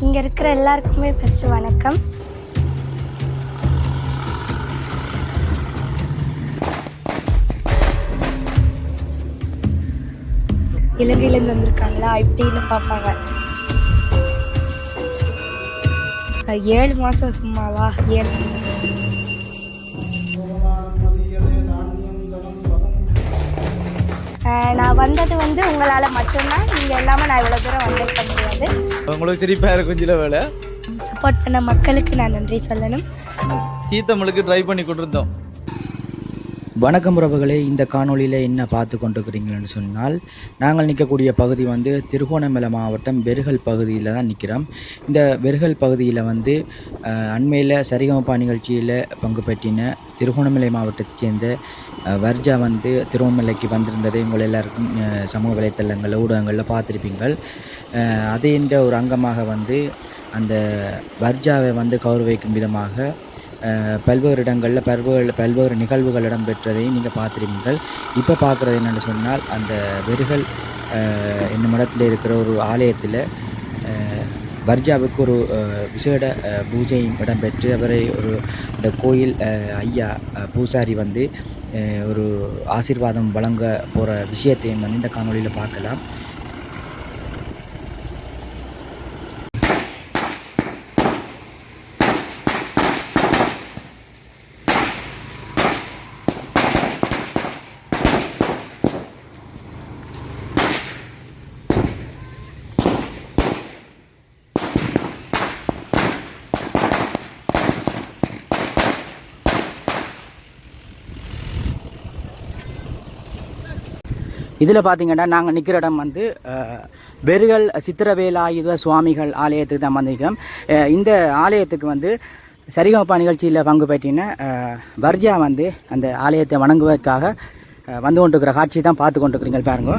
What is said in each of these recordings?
இங்கே இருக்கிற எல்லாருக்குமே ஃபஸ்ட்டு வணக்கம். இலங்கையிலேருந்து வந்திருக்காங்களா இப்படின்னு பார்ப்பாங்க. 7 மாதம் சும்மாவா 7. நான் வந்தது உங்களால் மட்டும்தான். நீங்கள் எல்லாமே நான் இவ்வளோ தூரம் வந்திருக்க முடியாது. உங்களுக்கு சிரிப்பாக இருக்கும் சில வேலை. சப்போர்ட் பண்ண மக்களுக்கு நான் நன்றி சொல்லணும். சீத்தமிழுக்கு ட்ரை பண்ணி கொண்டிருந்தோம். வணக்கம் உறவுகளே, இந்த காணொலியில் என்ன பார்த்து கொண்டிருக்கிறீங்கன்னு சொன்னால், நாங்கள் நிற்கக்கூடிய பகுதி திருகோணமலை மாவட்டம் வெறுகல் பகுதியில் தான் நிற்கிறோம். இந்த வெறுகல் பகுதியில் அண்மையில் சரிகமபா நிகழ்ச்சியில் பங்கு பெற்றின திருகோணமலை மாவட்டத்தைச் சேர்ந்த வர்ஜா திருவண்ணாமலைக்கு வந்திருந்ததை உங்கள் எல்லாருக்கும் சமூக வலைத்தளங்களில் ஊடகங்களில் பார்த்துருப்பீங்கள். அதேன்ற ஒரு அங்கமாக அந்த வர்ஜாவை கௌரவிக்கும் விதமாக பல்வேறு இடங்களில் பல்வேறு நிகழ்வுகள் இடம்பெற்றதையும் நீங்கள் பார்த்துருப்பீங்கள். இப்போ பார்க்குறது என்னென்னு சொன்னால், அந்த வெறுகல் என்னும் இடத்துல இருக்கிற ஒரு ஆலயத்தில் வர்ஜாவுக்கு ஒரு விசேட பூஜையும் இடம்பெற்று அவரை இந்த கோயில் ஐயா பூசாரி ஒரு ஆசீர்வாதம் வழங்க போகிற விஷயத்தையும் இந்த காணொலியில் பார்க்கலாம். இதில் பார்த்திங்கன்னா நாங்கள் நிற்கிற இடம் வெறுகல் சித்திரவேலாயுத சுவாமிகள் ஆலயத்துக்கு தான் வந்திருக்கிறோம். இந்த ஆலயத்துக்கு சரிகமபா நிகழ்ச்சியில் பங்கு பெற்றின வர்ஜா அந்த ஆலயத்தை வணங்குவதற்காக வந்து கொண்டிருக்கிற காட்சி தான் பார்த்து கொண்டிருக்கிறீங்க பாருங்க.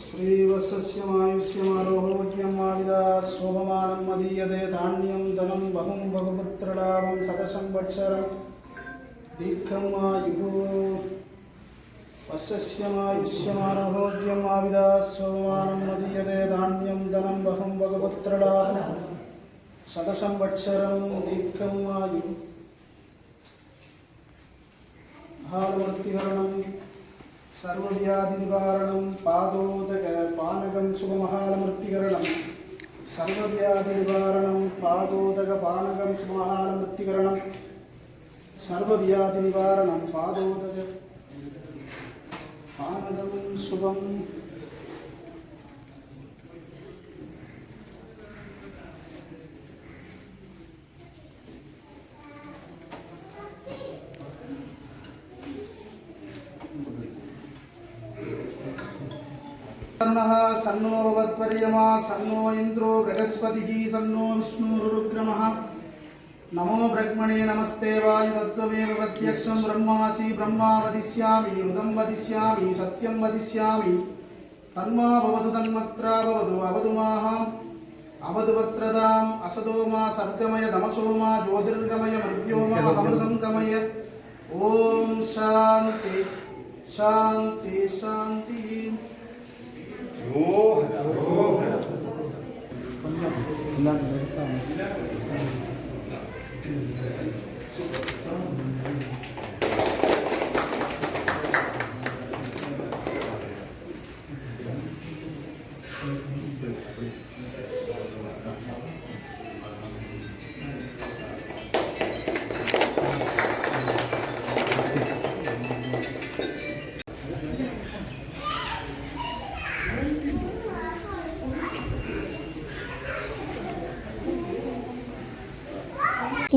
श्रीवत्सस्यमायुष्यमारोहोज्यमाविदास्वपमानं मदीयते धान्यं धनं बहुं बहुपुत्रलाभं शतसंवत्सरं दीर्घमायुः वत्सस्यमायुष्यमारोहोज्यमाविदास्वपमानं मदीयते धान्यं धनं बहुं बहुपुत्रलाभं शतसंवत्सरं दीर्घमायुः महामृत्युहरणं सर्वव्याधिनिवारणं पादोदक पानकं शुभमहालमृत्तिकरणं सर्वव्याधिनिवारणं पादोदक पानकं शुभमहालमृत्तिकरणं सर्वव्याधिनिवारणं पादोदक पानकं शुभं तरुणः सन्नो भवत्पर्यमा सन्नो इन्द्रो बृहस्पतिः सन्नो विष्णुरुक्रमः नमो ब्रह्मणे नमस्ते वायु तत्त्वमेव प्रत्यक्षं ब्रह्मासि ब्रह्मा वदिष्यामि उदं वदिष्यामि सत्यं वदिष्यामि तन्मा भवतु तन्मत्रा भवतु अवतु माः अवतु वक्त्रदाम् असदो मा सर्गमय तमसो मा ज्योतिर्गमय मृत्यो मा अमृतं गमय ॐ शान्ति शान्ति शान्तिः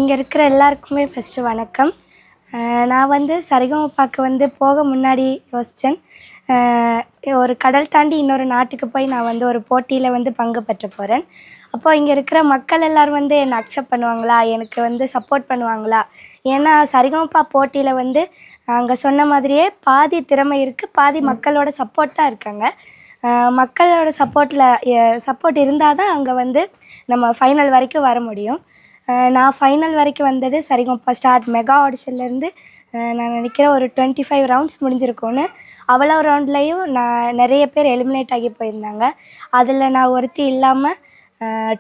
இங்கே இருக்கிற எல்லாருக்குமே ஃபஸ்ட்டு வணக்கம். நான் வந்து சரிகமபாக்கு வந்து போக முன்னாடி யோசித்தேன், ஒரு கடல் தாண்டி இன்னொரு நாட்டுக்கு போய் நான் வந்து ஒரு போட்டியில் வந்து பங்கு பெற்ற போகிறேன். அப்போது இங்கே இருக்கிற மக்கள் எல்லோரும் வந்து என்னை அக்செப்ட் பண்ணுவாங்களா, எனக்கு வந்து சப்போர்ட் பண்ணுவாங்களா? ஏன்னா சரிகமபா போட்டியில் வந்து அங்கே சொன்ன மாதிரியே பாதி திறமை இருக்குது, பாதி மக்களோட சப்போர்ட் தான் இருக்காங்க. மக்களோட சப்போர்ட் இருந்தால் தான் அங்கே வந்து நம்ம ஃபைனல் வரைக்கும் வர முடியும். நான் ஃபைனல் வரைக்கும் வந்தது சரிகமபா ஸ்டார்ட் மெகா ஆடிஷன்லேருந்து நான் நினைக்கிறேன் ஒரு 25 ரவுண்ட்ஸ் முடிஞ்சிருக்கோன்னு. அவ்வளோ ரவுண்ட்லேயும் நான் நிறைய பேர் எலிமினேட் ஆகி போயிருந்தாங்க. அதில் நான் ஒருத்தி இல்லாமல்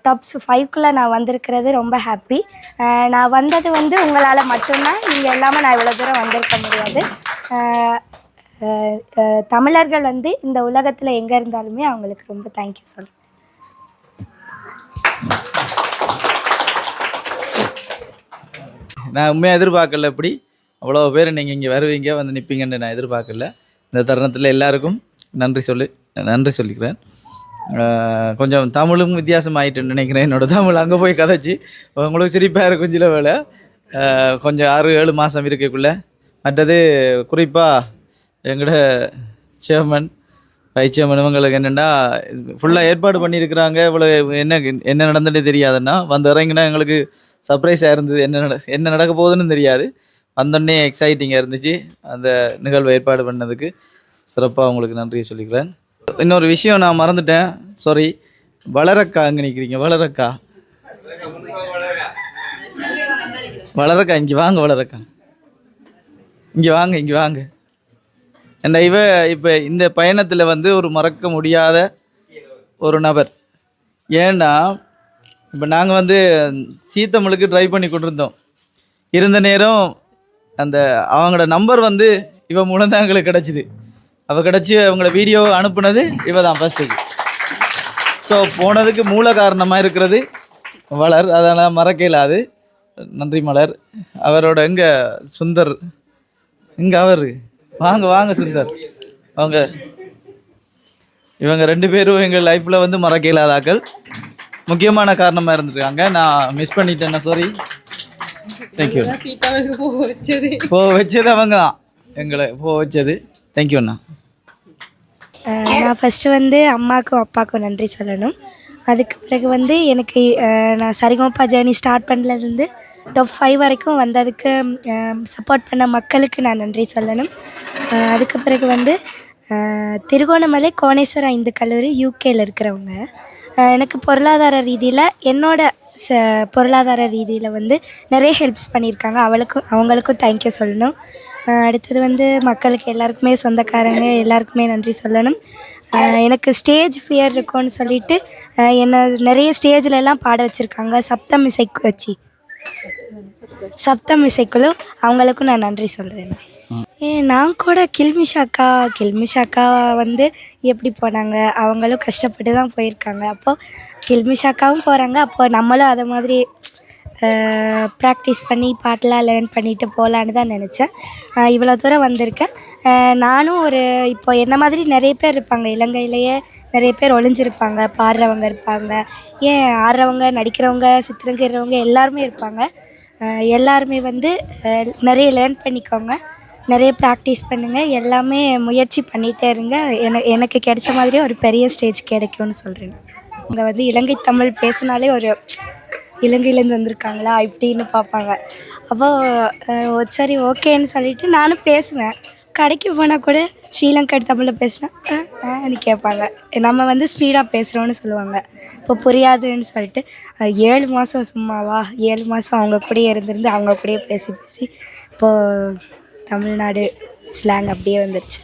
டாப்ஸ் 5க்குள்ளே நான் வந்திருக்கிறது ரொம்ப ஹாப்பி. நான் வந்தது வந்து உங்களால் மட்டும்தான். நீங்கள் இல்லாமல் நான் இவ்வளோ தூரம் வந்திருக்க முடியாது. தமிழர்கள் வந்து இந்த உலகத்தில் எங்கே இருந்தாலுமே அவங்களுக்கு ரொம்ப தேங்க்யூ சொல்கிறேன். நான் உண்மையாக எதிர்பார்க்கல, இப்படி அவ்வளோ பேர் நீங்கள் இங்கே வருவீங்க வந்து நிற்பீங்கன்னு நான் எதிர்பார்க்கல. இந்த தருணத்தில் எல்லாருக்கும் நன்றி சொல்லிக்கிறேன். கொஞ்சம் தமிழும் வித்தியாசமாயிட்டுன்னு நினைக்கிறேன். என்னோடய தமிழ் அங்கே போய் கதைச்சி உங்களுக்கு சிரிப்பாக இருக்கும் சில வேலை. கொஞ்சம் 6-7 மாதம் இருக்கக்குள்ளே. மற்றது குறிப்பாக எங்களோட சேர்மன் வைஸ் சேர்மன் இவங்களுக்கு என்னென்னா ஃபுல்லாக ஏற்பாடு பண்ணியிருக்கிறாங்க. இவ்வளோ என்ன நடந்துட்டு தெரியாதுன்னா வந்து இறங்கினா எங்களுக்கு சர்ப்ரைஸாக இருந்தது. என்ன நடக்க போகுதுன்னு தெரியாது. வந்தோடனே எக்ஸைட்டிங்காக இருந்துச்சு. அந்த நிகழ்வை ஏற்பாடு பண்ணதுக்கு சிறப்பாக உங்களுக்கு நன்றியை சொல்லிக்கிறேன். இன்னொரு விஷயம் நான் மறந்துட்டேன், சாரி. வளரக்கா அங்கே நிற்கிறீங்க. வளரக்கா இங்கே வாங்க. வளரக்கா இங்கே வாங்க. என்ன இப்போ இந்த பயணத்தில் வந்து ஒரு மறக்க முடியாத ஒரு நபர். ஏன்னா இப்போ நாங்கள் வந்து சீத்தமிழுக்கு ட்ரை பண்ணி கொண்டிருந்தோம். இருந்த நேரம் அந்த அவங்களோட நம்பர் வந்து இவ மூலம் தான் எங்களுக்கு கிடச்சிது. கிடச்சி அவங்களோட வீடியோ அனுப்புனது இவ தான் ஃபஸ்ட்டுக்கு. ஸோ போனதுக்கு மூல காரணமாக இருக்கிறது மலர். அதனால் மறக்க இயலாது. நன்றி மலர். அவரோட எங்கே சுந்தர் இங்கே அவர் வாங்க சுந்தர். இவங்க 2 பேரும் எங்கள் லைஃப்பில் வந்து மறக்க இயலாதாக்கள். முக்கியமான காரணமாக இருந்துருக்காங்க. நான் மிஸ் பண்ணிட்டேன்னா சாரி. தேங்க்யூ. போ வச்சது அவங்க தான், எங்களை போ வச்சது. தேங்க்யூ அண்ணா. நான் ஃபஸ்ட்டு வந்து அம்மாவுக்கும் அப்பாவுக்கும் நன்றி சொல்லணும். அதுக்கு பிறகு வந்து எனக்கு நான் சரிகமபா ஜேர்னி ஸ்டார்ட் பண்ணதுலேருந்து டாப் 5 வரைக்கும் வந்ததுக்கு சப்போர்ட் பண்ண மக்களுக்கு நான் நன்றி சொல்லணும். அதுக்கு பிறகு வந்து திருகோணமலை கோணேஸ்வரம் இந்து கல்லூரி யூகேயில் இருக்கிறவங்க எனக்கு பொருளாதார ரீதியில் பொருளாதார ரீதியில் வந்து நிறைய ஹெல்ப்ஸ் பண்ணியிருக்காங்க. அவங்களுக்கும் தேங்க்யூ சொல்லணும். அடுத்தது வந்து மக்களுக்கு எல்லாருக்குமே சொந்தக்காரங்க எல்லாருக்குமே நன்றி சொல்லணும். எனக்கு ஸ்டேஜ் ஃபியர் இருக்கும்னு சொல்லிட்டு என்னை நிறைய ஸ்டேஜ்லலாம் பாட வச்சுருக்காங்க. சப்தம் இசைக்குழு அவங்களுக்கும் நான் நன்றி சொல்கிறேன். நான் கூட கில்மிஷாக்கா வந்து எப்படி போனாங்க, அவங்களும் கஷ்டப்பட்டு தான் போயிருக்காங்க. அப்போது கில்மிஷாக்காவும் போகிறாங்க, அப்போது நம்மளும் அதை மாதிரி ப்ராக்டிஸ் பண்ணி பாட்டெலாம் லேர்ன் பண்ணிவிட்டு போகலான்னு தான் நினச்சேன். இவ்வளோ தூரம் வந்திருக்கேன். நானும் இப்போ என்ன மாதிரி நிறைய பேர் இருப்பாங்க, இலங்கையிலேயே நிறைய பேர் ஒளிஞ்சிருப்பாங்க, பாடுறவங்க இருப்பாங்க, ஏன் ஆடுறவங்க, நடிக்கிறவங்க, சித்திரங்கிறவங்க எல்லாருமே இருப்பாங்க. எல்லாருமே வந்து நிறைய லேர்ன் பண்ணிக்கோங்க. நிறைய ப்ராக்டிஸ் பண்ணுங்கள், எல்லாமே முயற்சி பண்ணிகிட்டே இருங்க. எனக்கு கிடைச்ச மாதிரியே ஒரு பெரிய ஸ்டேஜ் கிடைக்கும்னு சொல்கிறேன். இங்கே வந்து இலங்கை தமிழ் பேசினாலே ஒரு இலங்கையிலேருந்து வந்திருக்காங்களா இப்படின்னு பார்ப்பாங்க. அப்போது சரி ஓகேன்னு சொல்லிவிட்டு நானும் பேசுவேன். கடைக்கு போனால் கூட ஸ்ரீலங்கா தமிழில் பேசினா கேட்பாங்க. நம்ம வந்து ஸ்பீடாக பேசுகிறோன்னு சொல்லுவாங்க. இப்போ புரியாதுன்னு சொல்லிட்டு 7 மாதம் சும்மாவா 7 மாதம் அவங்க கூடயே இருந்திருந்து அவங்க கூடயே பேசி பேசி இப்போது தமிழ்நாடு ஸ்லாங் அப்படியே வந்துருச்சு.